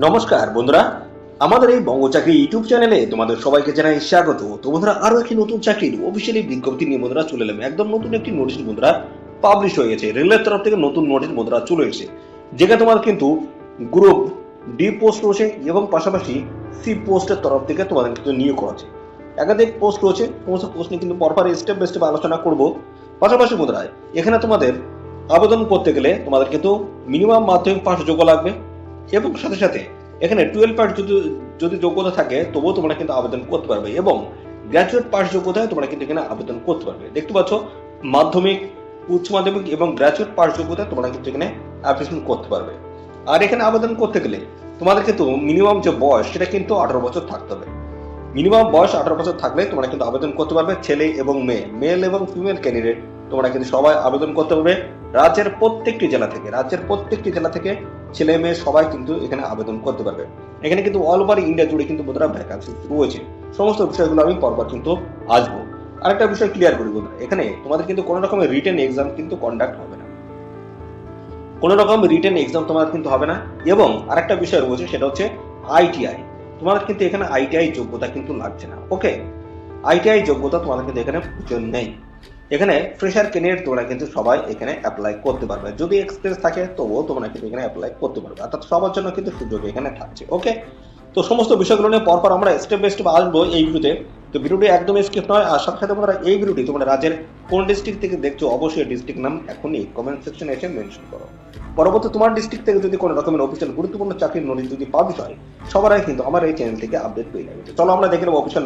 নমস্কার বন্ধুরা, আমাদের এই বঙ্গ চাকরি ইউটিউব চ্যানেলে তোমাদের সবাইকে জানাই স্বাগত। তো বন্ধুরা, আরো একটি নতুন চাকরির অফিসিয়ালি বিজ্ঞপ্তি নিয়ে বন্ধুরা চলে এলাম। একদম নতুন একটি নোটিশ বন্ধুরা পাবলিশ হয়ে গেছে। রেলের তরফ থেকে নতুন নোটিশ বন্ধুরা চলে এসেছে, যেখানে তোমার কিন্তু গ্রুপ ডি পোস্ট রয়েছে এবং পাশাপাশি সি পোস্টের তরফ থেকে তোমাদের কিন্তু নিয়োগ করা আছে। একাধিক পোস্ট রয়েছে, সমস্ত পোস্ট নিয়ে কিন্তু পরপর স্টেপ বাই স্টেপ আলোচনা করব। পাশাপাশি বন্ধুরা, এখানে তোমাদের আবেদন করতে গেলে তোমাদের কিন্তু মিনিমাম মাধ্যমিক পাস যোগ্য লাগবে এবং সাথে সাথে এখানে 12 পাস যদি যোগ্যতা থাকে তবুও তোমরা কিন্তু আবেদন করতে পারবে এবং গ্র্যাজুয়েট পাস যোগ্যতায় তোমরা কিন্তু এখানে আবেদন করতে পারবে। দেখতে পাচ্ছ, মাধ্যমিক, উচ্চ মাধ্যমিক এবং গ্র্যাজুয়েট পাস যোগ্যতায় তোমরা কিন্তু এখানে অ্যাপ্লিকেশন করতে পারবে। আর এখানে আবেদন করতে গেলে তোমাদের কিন্তু মিনিমাম যে বয়স সেটা কিন্তু 18 বছর থাকতে হবে। মিনিমাম বয়স 18 বছর থাকলে তোমরা কিন্তু আবেদন করতে পারবে। ছেলে এবং মেয়ে, মেল এবং ফিমেল ক্যান্ডিডেট তোমরা কিন্তু সবাই আবেদন করতে পারবে। রাজ্যের প্রত্যেকটি জেলা থেকে ছেলে মেয়ে সবাই কিন্তু এখানে আবেদন করতে পারবে। এখানে কিন্তু অল ওভার ইন্ডিয়া জুড়ে কিন্তু বন্ধুরা ভ্যাকান্সি রয়েছে। সমস্ত বিষয়গুলো আমি পরপর কিন্তু আসবো। আরেকটা বিষয় ক্লিয়ার করি বন্ধুরা, এখানে তোমাদের কিন্তু কোনো রকমের রিটেন এক্সাম কিন্তু কন্ডাক্ট হবে না। কোনো রকম রিটেন এক্সাম তোমাদের কিন্তু হবে না। এবং আরেকটা বিষয় রয়েছে, সেটা হচ্ছে আইটিআই। তোমাদের কিন্তু এখানে আইটিআই যোগ্যতা কিন্তু লাগছে না। ওকে, আইটিআই যোগ্যতা তোমাদের কিন্তু এখানে প্রয়োজন নেই। এখানে ফ্রেশার ক্যান্ডিডেট তোমরা কিন্তু সবাই এখানে অ্যাপ্লাই করতে পারবে। যদি এক্সপিরিয়েন্স থাকে তবুও তোমরা কিন্তু এখানে অ্যাপ্লাই করতে পারবে, অর্থাৎ সবার জন্য কিন্তু সুযোগ এখানে থাকছে। ওকে, তো সমস্ত বিষয়গুলো নিয়ে পরপর আমরা স্টেপ বাই স্টেপ আসবো এই ভিডিওতে। তো ভিডিওটি একদম স্কিপ নয়। আর সাথে সাথে তোমরা এই ভিডিওটি তোমরা রাজ্যের কোন ডিস্ট্রিক্ট থেকে দেখছো অবশ্যই ডিস্ট্রিক্ট নাম এখনই কমেন্ট সেকশনে এসে মেনশন করো। পরবর্তী তোমার ডিস্ট্রিক্ট থেকে যদি কোনো রকমের অফিসিয়াল গুরুত্বপূর্ণ চাকরির নোটিশ যদি পাবলিশ হয়, সবার আগে কিন্তু আমার এই চ্যানেল থেকে আপডেট পেয়ে যাবে। চলো আমরা দেখে নেবো অফিসিয়াল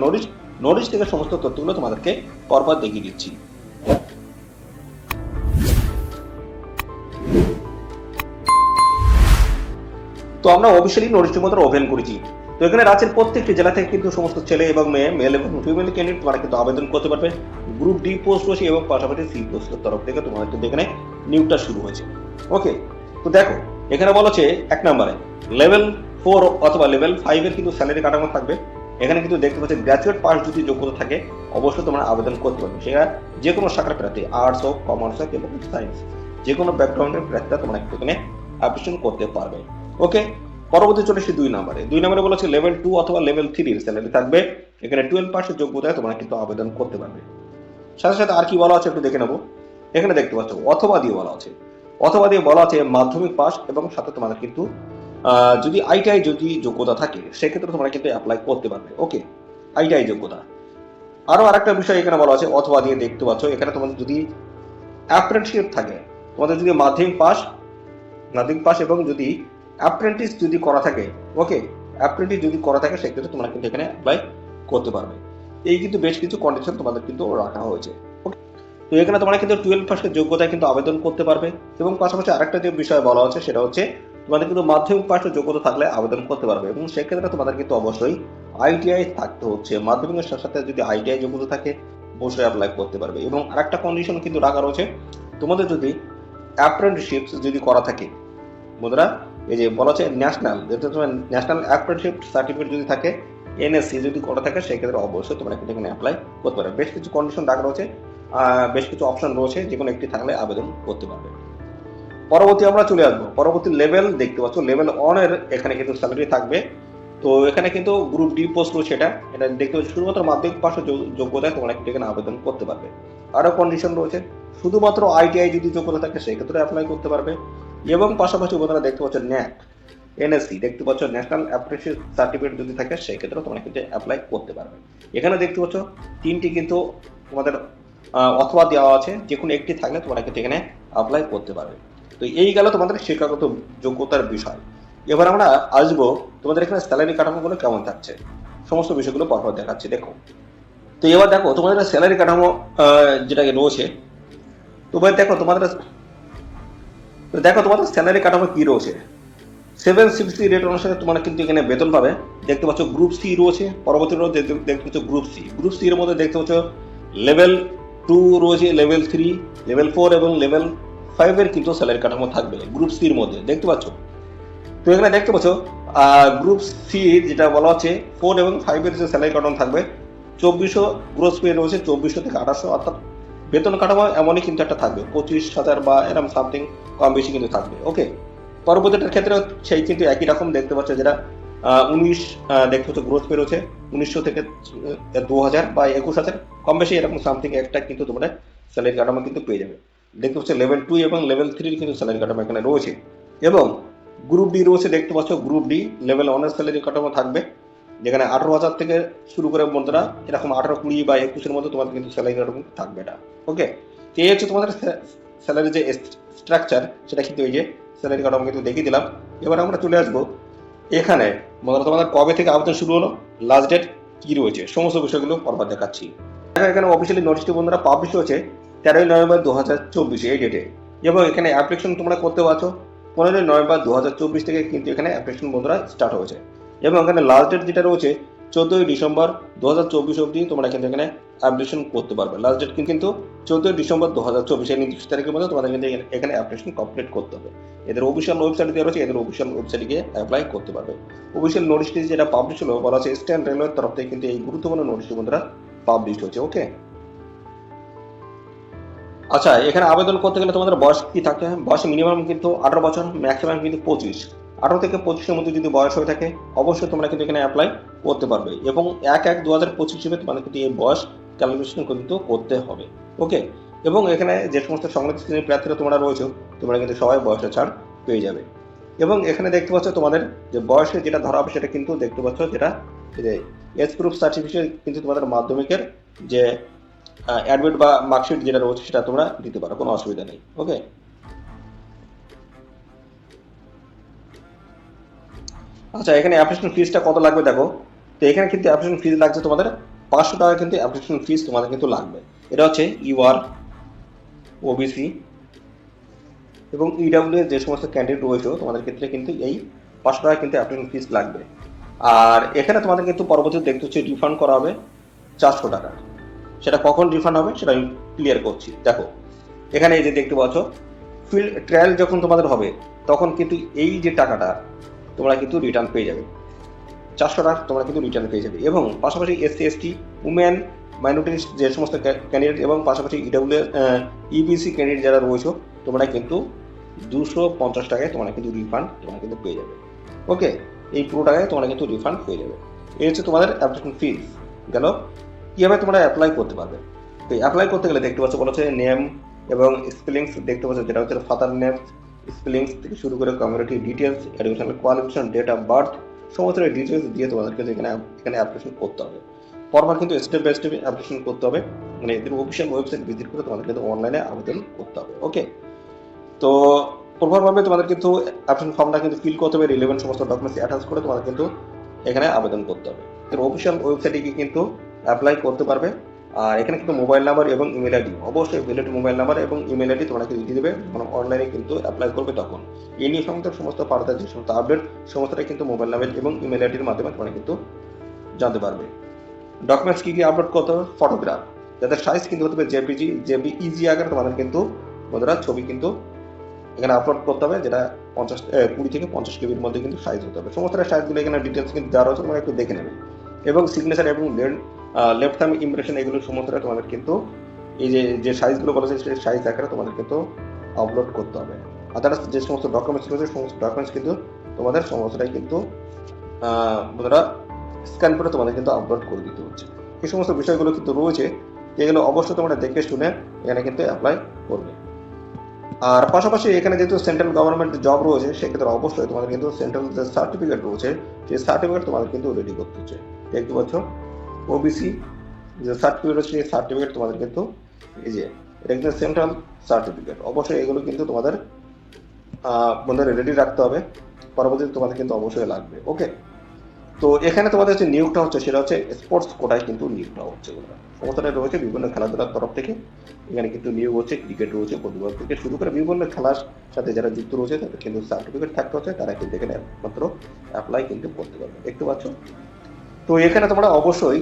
নোটিশ থেকে সমস্ত তথ্যগুলো তোমাদেরকে পরপর দেখিয়ে দিচ্ছি। তো আমরা অফিসিয়ালি নোটিশটি মতো ওপেন করেছি। তো এখানে রাজ্যের প্রত্যেকটি জেলা থেকে কিন্তু সমস্ত ছেলে এবং মেয়ে, মেল এবং ফিমেল ক্যান্ডিডেট তোমরা কিন্তু আবেদন করতে পারবে। গ্রুপ ডি পোস্ট রয়েছে এবং পাশাপাশি সি পোস্টের তরফ থেকে তোমাদের কিন্তু এখানে নিয়োগটা শুরু হয়েছে। ওকে, তো দেখো এখানে বলা হচ্ছে 1 নম্বরে লেভেল 4 অথবা লেভেল 5 এর কিন্তু স্যালারি কাঠামো থাকবে। এখানে কিন্তু দেখতে পাচ্ছি গ্র্যাজুয়েট পাস যদি যোগ্যতা থাকে অবশ্যই তোমরা আবেদন করতে পারবে। সেটা যে কোনো শাখার প্রার্থী, আর্টস হোক, কমার্স হোক এবং সায়েন্স, যে কোনো ব্যাকগ্রাউন্ডের প্রার্থীরা তোমরা এখানে অ্যাপ্লিকেশন করতে পারবে। ওকে, পরবর্তী চলে এসেছি 2 নম্বরে বলেছে লেভেল 2 অথবা লেভেল 3 এর স্যালারি থাকবে। এখানে 12 পাসের যোগ্যতায় তোমরা কিন্তু আবেদন করতে পারবে। সাথে সাথে আর কি বলা আছে একটু দেখে নেবো। এখানে দেখতে পাচ্ছ অথবা দিয়ে বলা আছে মাধ্যমিক পাস এবং সাথে তোমাদের কিন্তু যদি আইটিআই যদি যোগ্যতা থাকে সেক্ষেত্রে তোমরা কিন্তু অ্যাপ্লাই করতে পারবে। ওকে, আইটিআই যোগ্যতা। আরো আরেকটা বিষয় এখানে বলা আছে অথবা দিয়ে দেখতে পাচ্ছ, এখানে তোমাদের যদি অ্যাপ্রেন্টিসশিপ থাকে, তোমাদের যদি মাধ্যমিক পাস এবং যদি অ্যাপ্রেন্টিস যদি করা থাকে, ওকে, অ্যাপ্রেন্টিস যদি করা থাকে সেক্ষেত্রে তোমরা কিন্তু এখানে অ্যাপ্লাই করতে পারবে। এই কিন্তু বেশ কিছু কন্ডিশন তোমাদের কিন্তু রাখা হয়েছে। তো এখানে তোমরা কিন্তু 12 পাসের যোগ্যতায় কিন্তু আবেদন করতে পারবে এবং পাশাপাশি আরেকটা যে বিষয় বলা হচ্ছে সেটা হচ্ছে তোমাদের কিন্তু মাধ্যমিক পাসের যোগ্যতা থাকলে আবেদন করতে পারবে এবং সেক্ষেত্রে তোমাদের কিন্তু অবশ্যই আইটিআই থাকতে হচ্ছে। মাধ্যমিকের সাথে সাথে যদি আইটিআই যোগ্যতা থাকে অবশ্যই অ্যাপ্লাই করতে পারবে। এবং আরেকটা কন্ডিশন কিন্তু রাখা রয়েছে, তোমাদের যদি অ্যাপ্রেন্টিসশিপ যদি করা থাকে বন্ধুরা, এই যে বলা হচ্ছে ন্যাশনাল অ্যাপ্রেন্টিসশিপ সার্টিফিকেট যদি থাকে, এনএসসি যদি করা থাকে সেক্ষেত্রে অবশ্যই তোমরা কিন্তু এখানে অ্যাপ্লাই করতে পারবে। বেশ কিছু কন্ডিশন রাখা রয়েছে, বেশ কিছু অপশন রয়েছে, যে কোনো একটি থাকলে আবেদন করতে পারবে। পরবর্তী আমরা চলে আসবো, পরবর্তী লেভেল দেখতে পাচ্ছ লেভেল 1 এর এখানে কিন্তু স্যালারি থাকবে। তো এখানে কিন্তু গ্রুপ ডি পোস্ট রয়েছে, এটা দেখতে পাচ্ছ শুধুমাত্র মাধ্যমিক পাশের যোগ্যতায় তোমরা কিন্তু এখানে আবেদন করতে পারবে। আরো কন্ডিশন রয়েছে, শুধুমাত্র আইটিআই যদি যোগ্যতা থাকে সেক্ষেত্রে অ্যাপ্লাই করতে পারবে। এবং পাশাপাশি তোমরা দেখতে পাচ্ছ ন্যাক, এনএসসি দেখতে পাচ্ছ ন্যাশনাল অ্যাপ্রেন্টিসশিপ সার্টিফিকেট যদি থাকে সেক্ষেত্রে তোমরা কিন্তু অ্যাপ্লাই করতে পারবে। এখানে দেখতে পাচ্ছ 3টি কিন্তু তোমাদের অথবা দেওয়া আছে, যে কোনো একটি থাকলে তোমরা কিন্তু এখানে অ্যাপ্লাই করতে পারবে। তো এই গেল তোমাদের শিক্ষাগত যোগ্যতার বিষয়। এবার আমরা আসবো তোমাদের এখানে স্যালারি কাঠামোগুলো কেমন থাকছে, সমস্ত বিষয়গুলো পরপর দেখাচ্ছি। দেখো, তো এবার দেখো তোমাদের স্যালারি কাঠামো যেটাকে রয়েছে, তো দেখো তোমাদের স্যালারি কাঠামো কি রয়েছে। 760 রেট অনুসারে তোমরা কিন্তু এখানে বেতন পাবে। দেখতে পাচ্ছ গ্রুপ সি রয়েছে, পরবর্তী দেখতে পাচ্ছ গ্রুপ সি এর মধ্যে দেখতে পাচ্ছ লেভেল 2 রয়েছে, লেভেল 3, লেভেল 4 এবং লেভেল 5 এর কিন্তু স্যালারি কাঠামো থাকবে গ্রুপ সি এর মধ্যে, দেখতে পাচ্ছ। তো এখানে দেখতে পাচ্ছ গ্রুপ সি যেটা বলা হচ্ছে 4 এবং 5 এর যে স্যালারি কাঠামো থাকবে 2400 গ্রোস পে রয়েছে, 2400 থেকে 2800, অর্থাৎ বেতন কাঠামো এমনই কিন্তু একটা থাকবে 25,000 বা এরকম সামথিং কম বেশি কিন্তু থাকবে। ওকে, পরবর্তীটার ক্ষেত্রে সেই কিন্তু একই রকম দেখতে পাচ্ছ, যেটা 19 দেখতে পাচ্ছ গ্রোথ পে রয়েছে 1900 থেকে 2000 বা 21000, কম বেশি এরকম সামথিং একটা কিন্তু তোমরা স্যালারি কাঠামো কিন্তু পেয়ে যাবে। দেখতে পাচ্ছ লেভেল 2 এবং লেভেল 3 কিন্তু স্যালারি কাঠামো এখানে রয়েছে। এবং গ্রুপ ডি রয়েছে, দেখতে পাচ্ছ গ্রুপ ডি লেভেল 1 এর স্যালারি কাঠামো থাকবে, যেখানে 18,000 থেকে শুরু করে বন্ধুরা এরকম 18, 20 বা 21-এর মধ্যে তোমাদের কিন্তু স্যালারি কাঠামো থাকবে এটা। ওকে, তো এই হচ্ছে তোমাদের স্যালারি যে স্ট্রাকচার, সেটা কিন্তু এই যে স্যালারি কাঠামো কিন্তু দেখিয়ে দিলাম। এবার আমরা চলে আসবো এখানে বন্ধুরা তোমাদের কবে থেকে আবেদন শুরু হলো, লাস্ট ডেট কি রয়েছে, সমস্ত বিষয়গুলো পরপর দেখাচ্ছি। এখানে অফিসিয়ালি নোটিশটি বন্ধুরা পাবলিশ হয়েছে 13 নভেম্বর 2024 এই ডেটে, এবং এখানে অ্যাপ্লিকেশন তোমরা করতে পারছো 15 নভেম্বর 2024 থেকে কিন্তু এখানে অ্যাপ্লিকেশন বন্ধুরা স্টার্ট হয়েছে। এবং এখানে লাস্ট ডেট যেটা রয়েছে 14 ডিসেম্বর 2024 অবধি তোমরা কিন্তু এখানে অ্যাপ্লিকেশন করতে পারবে। লাস্ট ডেট কিন্তু 14 ডিসেম্বর 2024, এই নির্দিষ্ট তারিখের মধ্যে তোমাদের কিন্তু এখানে অ্যাপ্লিকেশন কমপ্লিট করতে হবে। এদের অফিসিয়াল ওয়েবসাইট দেওয়া রয়েছে, এদের অফিসিয়াল ওয়েবসাইটে গিয়ে অ্যাপ্লাই করতে পারবে। অফিসিয়াল নোটিশটি যেটা পাবলিশ হলো, বলা হচ্ছে ইস্টার্ন রেলওয়ের তরফ থেকে কিন্তু এই গুরুত্বপূর্ণ নোটিশটি বন্ধুরা পাবলিশ হয়েছে। ওকে, আচ্ছা, এখানে আবেদন করতে গেলে তোমাদের বয়স কি থাকতে হয়? বয়স মিনিমাম কিন্তু 18 বছর, ম্যাক্সিমাম কিন্তু 25। 18 থেকে 25-এর মধ্যে যদি বয়স হয়ে থাকে অবশ্যই তোমরা কিন্তু এখানে অ্যাপ্লাই করতে পারবে, এবং 1/1/2025 হিসেবে তোমাদের কিন্তু এই বয়স ক্যালকুলেশন কিন্তু করতে হবে। ওকে, এবং এখানে যে সমস্ত সংরক্ষিত শ্রেণীর প্রার্থীরা তোমরা রয়েছে, তোমরা কিন্তু সবাই বয়সের ছাড় পেয়ে যাবে। এবং এখানে দেখতে পাচ্ছ তোমাদের যে বয়সে যেটা ধরা হবে সেটা কিন্তু দেখতে পাচ্ছ, যেটা এজ প্রুফ সার্টিফিকেট কিন্তু তোমাদের মাধ্যমিকের যে অ্যাডমিট বা মার্কশিট যেটা রয়েছে সেটা তোমরা দিতে পারো, কোনো অসুবিধা নেই। ওকে, আচ্ছা, এখানে অ্যাপ্লিকেশন ফিসটা কত লাগবে দেখো। তো এখানে কিন্তু অ্যাপ্লিকেশন ফিস লাগছে তোমাদের 500 টাকা, কিন্তু অ্যাপ্লিকেশন ফিস তোমাদের কিন্তু লাগবে। এটা হচ্ছে ইউআর, ওবিসি এবং ইডাব্লিউ যে সমস্ত ক্যান্ডিডেট রয়েছে তোমাদের ক্ষেত্রে কিন্তু এই 500 টাকা কিন্তু অ্যাপ্লিকেশন ফিস লাগবে। আর এখানে তোমাদের কিন্তু পরবর্তীতে দেখতে হচ্ছে রিফান্ড করা হবে 400 টাকা। সেটা কখন রিফান্ড হবে সেটা আমি ক্লিয়ার করছি। দেখো এখানে এই যে দেখতে পাচ্ছ, ফিল্ড ট্রায়াল যখন তোমাদের হবে তখন কিন্তু এই যে টাকাটা তোমরা কিন্তু রিটার্ন পেয়ে যাবে, 400 টাকা তোমরা কিন্তু রিটার্ন পেয়ে যাবে। এবং পাশাপাশি এসসি, এসটি, উমেন, মাইনরিটিস যে সমস্ত ক্যান্ডিডেট এবং পাশাপাশি ইডাব্লিউ ইবিসি ক্যান্ডিডেট যারা রয়েছে, তোমরা কিন্তু 250 টাকায় তোমরা কিন্তু রিফান্ড তোমরা কিন্তু পেয়ে যাবে। ওকে, এই পুরো টাকায় তোমরা কিন্তু রিফান্ড পেয়ে যাবে। এই হচ্ছে তোমাদের অ্যাপ্লিকেশন ফিস গেল। কীভাবে তোমরা অ্যাপ্লাই করতে পারবে? তো অ্যাপ্লাই করতে গেলে দেখতে পাচ্ছ বলা হচ্ছে নেম এবং স্পেলিংস, দেখতে পাচ্ছ যেটা হচ্ছে ফাদার নেম, স্পেলিংস থেকে শুরু করে community details, educational qualification, date of birth, সমস্ত ডিটেলস দিয়ে তোমাদেরকে এখানে অ্যাপ্লিকেশন করতে হবে। পরপর কিন্তু স্টেপ বাই স্টেপ অ্যাপ্লিকেশন করতে হবে, মানে এদের অফিসিয়াল ওয়েবসাইট ভিজিট করে তোমাদের কিন্তু অনলাইনে আবেদন করতে হবে। ওকে, তো প্রপারভাবে তোমাদের কিন্তু অ্যাপ্লিকেশন ফর্মটা কিন্তু ফিল করতে হবে, রিলেভেন্ট সমস্ত ডকুমেন্টস অ্যাটাচ করে তোমাদের কিন্তু এখানে আবেদন করতে হবে। এর অফিসিয়াল ওয়েবসাইটে গিয়ে কিন্তু অ্যাপ্লাই করতে পারবে। আর এখানে কিন্তু মোবাইল নাম্বার এবং ইমেল আইডি, অবশ্যই ভ্যালিড মোবাইল নাম্বার এবং ইমেল আইডি তোমরা কিন্তু দিয়ে দেবে যখন অনলাইনে কিন্তু অ্যাপ্লাই করবে তখন। এই নিয়ে সমস্ত ফার্দার যে সমস্ত আপডেট সমস্তটাই কিন্তু মোবাইল নাম্বার এবং ইমেল আইডির মাধ্যমে তোমরা কিন্তু জানতে পারবে। ডকুমেন্টস কি কি আপলোড করতে হবে? ফটোগ্রাফ, যাদের সাইজ কিন্তু হতে হবে জেপিইজি আকারে তোমাদের কিন্তু বন্ধুরা ছবি কিন্তু এখানে আপলোড করতে হবে, যেটা 20 থেকে 50 কেবির মধ্যে কিন্তু সাইজ হতে হবে। সমস্ত সাইজগুলো এখানে ডিটেলস কিন্তু দেওয়া রয়েছে, তোমরা একটু দেখে নেবে। এবং সিগনেচার এবং লেফট থাম্ব ইমপ্রেশন, এগুলো সমস্তটা তোমাদের কিন্তু এই যে সাইজগুলো বলা যায় সেই সাইজ আকারে তোমাদের কিন্তু আপলোড করতে হবে। আদার্স যে সমস্ত ডকুমেন্টস রয়েছে সমস্ত ডকুমেন্টস কিন্তু তোমাদের সমস্তটাই কিন্তু বন্ধুরা স্ক্যান করে তোমাদের কিন্তু আপলোড করে দিতে হচ্ছে। এই সমস্ত বিষয়গুলো কিন্তু রয়েছে, যেগুলো অবশ্যই তোমরা দেখে শুনে এখানে কিন্তু অ্যাপ্লাই করবে। আর পাশাপাশি এখানে যেহেতু সেন্ট্রাল গভর্নমেন্ট জব রয়েছে, সেক্ষেত্রে অবশ্যই তোমাদের কিন্তু সেন্ট্রাল যে সার্টিফিকেট রয়েছে সেই সার্টিফিকেট তোমাদের কিন্তু রেডি করতে হচ্ছে। দেখতে পাচ্ছ ওবিসি যে সার্টিফিকেট রয়েছে সেই সার্টিফিকেট তোমাদের কিন্তু এই যে এটা কিন্তু সেন্ট্রাল সার্টিফিকেট, অবশ্যই এগুলো কিন্তু তোমাদের বন্ধুরা রেডি রাখতে হবে, পরবর্তীতে তোমাদের কিন্তু অবশ্যই লাগবে। ওকে, তো এখানে তোমাদের যে নিয়োগটা হচ্ছে সেটা হচ্ছে স্পোর্টস কোটায় কিন্তু নিয়োগটা হচ্ছে। সমস্যাটা রয়েছে বিভিন্ন খেলাধুলার তরফ থেকে এখানে কিন্তু নিয়োগ হচ্ছে, ক্রিকেট রয়েছে, ফুটবল থেকে শুরু করে বিভিন্ন খেলার সাথে যারা যুক্ত রয়েছে তাদের কিন্তু সার্টিফিকেট থাকতে হচ্ছে, তারা কিন্তু এখানে একমাত্র অ্যাপ্লাই কিন্তু করতে পারবে। দেখতে পাচ্ছ, তো এখানে তোমরা অবশ্যই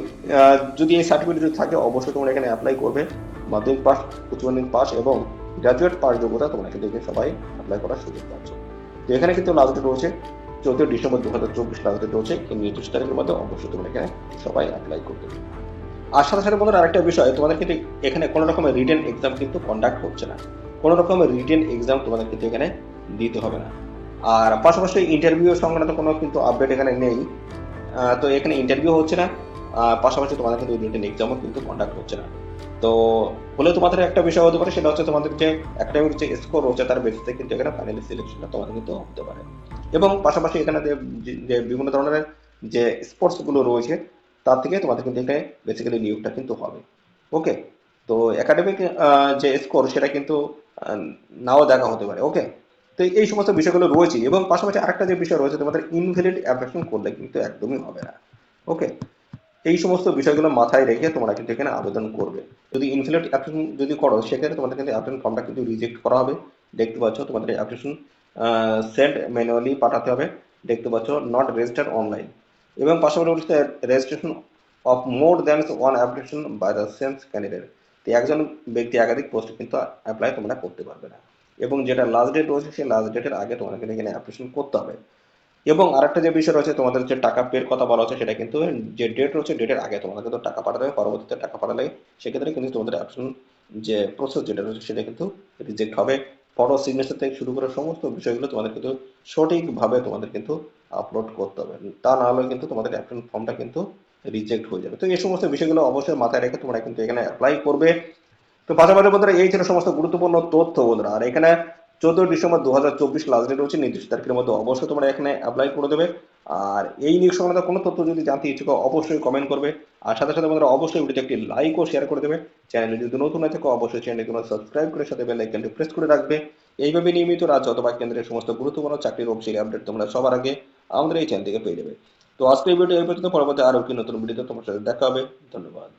যদি এই সার্টিফিকেট যদি থাকে অবশ্যই তোমরা এখানে অ্যাপ্লাই করবে। মাধ্যমিক পাস, উচ্চ মাধ্যমিক পাস এবং গ্রাজুয়েট পাস যোগ্যতা তোমরা কিন্তু এখানে সবাই অ্যাপ্লাই করার সুযোগ পাচ্ছ। তো এখানে কিন্তু লাস্ট রয়েছে 14 ডিসেম্বর 2024 লাস্ট রয়েছে, এই নির্দিষ্ট তারিখের মধ্যে অবশ্যই তোমরা এখানে সবাই অ্যাপ্লাই করতে। আর সাথে সাথে বন্ধুরা আরেকটা বিষয়, তোমাদের কিন্তু এখানে কোনো রকমের রিটেন এক্সাম কিন্তু কন্ডাক্ট হচ্ছে না, কোনো রকমের রিটেন এক্সাম তোমাদের কিন্তু এখানে দিতে হবে না। আর পাশাপাশি ইন্টারভিউ সংক্রান্ত কোনো কিন্তু আপডেট এখানে নেই। তো এখানে ইন্টারভিউ হচ্ছে না, পাশাপাশি তোমাদের কিন্তু রিটেন এক্সামও কিন্তু কন্ডাক্ট হচ্ছে না। তো হলে তোমাদের একটা বিষয় হতে পারে, সেটা হচ্ছে তোমাদের যে একাডেমিক যে স্কোর রয়েছে তার বেসিসে কিন্তু এখানে ফাইনালি সিলেকশনটা তোমাদের কিন্তু হতে পারে। এবং পাশাপাশি এখানে যে বিভিন্ন ধরনের যে স্পোর্টস গুলো রয়েছে তার থেকে তোমাদের কিন্তু এখানে বেসিক্যালি নিয়োগটা কিন্তু হবে। ওকে, তো একাডেমিক যে স্কোর সেটা কিন্তু আহ, নাও দেখা হতে পারে। ওকে, তো এই সমস্ত বিষয়গুলো রয়েছে। এবং পাশাপাশি আরেকটা যে বিষয় রয়েছে, তোমাদের ইনভ্যালিড অ্যাপ্লিকেশন করলে কিন্তু একদমই হবে না। ওকে, এই সমস্ত বিষয়গুলো মাথায় রেখে তোমরা কিন্তু এখানে আবেদন করবে। যদি ইনভ্যালিড অ্যাপ্লিকেশন যদি করো সেক্ষেত্রে তোমাদের কিন্তু অ্যাপ্লিকেশন ফর্মটা কিন্তু রিজেক্ট করা হবে। দেখতে পাচ্ছ তোমাদের অ্যাপ্লিকেশন সেন্ড ম্যানুয়ালি পাঠাতে হবে। দেখতে পাচ্ছ নট রেজিস্টার্ড অনলাইন। এবং পাশাপাশি হচ্ছে registration of more than one application by the same candidate. তো একজন ব্যক্তি একাধিক পোস্টে কিন্তু অ্যাপ্লাই তোমরা করতে পারবে না। এবং যেটা লাস্ট ডেট রয়েছে সেই লাস্ট ডেটের আগে তোমাদের কিন্তু এখানে অ্যাপ্লিকেশন করতে হবে। এবং আরেকটা যে বিষয় রয়েছে, তোমাদের যে টাকা পের কথা বলা হচ্ছে সেটা কিন্তু যে ডেট রয়েছে ডেটের আগে তোমাদের কিন্তু টাকা পাঠাতে হবে। পরবর্তীতে টাকা পাঠালে সেক্ষেত্রে কিন্তু তোমাদের অপশন যে প্রসেস যেটা রয়েছে সেটা কিন্তু রিজেক্ট হবে। ফটো সিগনেচার থেকে শুরু করে সমস্ত বিষয়গুলো তোমাদের কিন্তু সঠিকভাবে তোমাদের কিন্তু আপলোড করতে হবে। তা না হলে কিন্তু তোমাদের অ্যাপ্লিকেশন ফর্মটা কিন্তু রিজেক্ট হয়ে যাবে। তো এই সমস্ত বিষয়গুলো অবশ্যই মাথায় রেখে তোমরা কিন্তু এখানে অ্যাপ্লাই করবে। তো পাশাপাশি বন্ধুরা এই ছিল সমস্ত গুরুত্বপূর্ণ তথ্য বন্ধুরা। আর এখানে 14 ডিসেম্বর 2024 লাস্ট ডেট রয়েছে, নির্দিষ্ট তারিখের মধ্যে অবশ্যই তোমরা এখানে অ্যাপ্লাই করে দেবে। আর এই নিয়োগ সংক্রান্ত কোনো তথ্য যদি জানতে ইচ্ছুক হও, অবশ্যই কমেন্ট করবে। আর সাথে সাথে বন্ধুরা অবশ্যই ভিডিওতে একটি লাইক ও শেয়ার করে দেবে। চ্যানেলে যদি নতুন হয়ে থাকো অবশ্যই চ্যানেলটি তোমরা সাবস্ক্রাইব করে সাথে বেল আইকনটি প্রেস করে রাখবে। এইভাবে নিয়মিত রাজ্য অথবা কেন্দ্রের সমস্ত গুরুত্বপূর্ণ চাকরির অফিসিয়াল আপডেট তোমরা সবার আগে আমাদের এই চ্যানেল থেকে পেয়ে যাবে। তো আজকের ভিডিও এই পর্যন্ত, পরবর্তী আরও একটি নতুন ভিডিওতে তোমার সাথে দেখা হবে। ধন্যবাদ।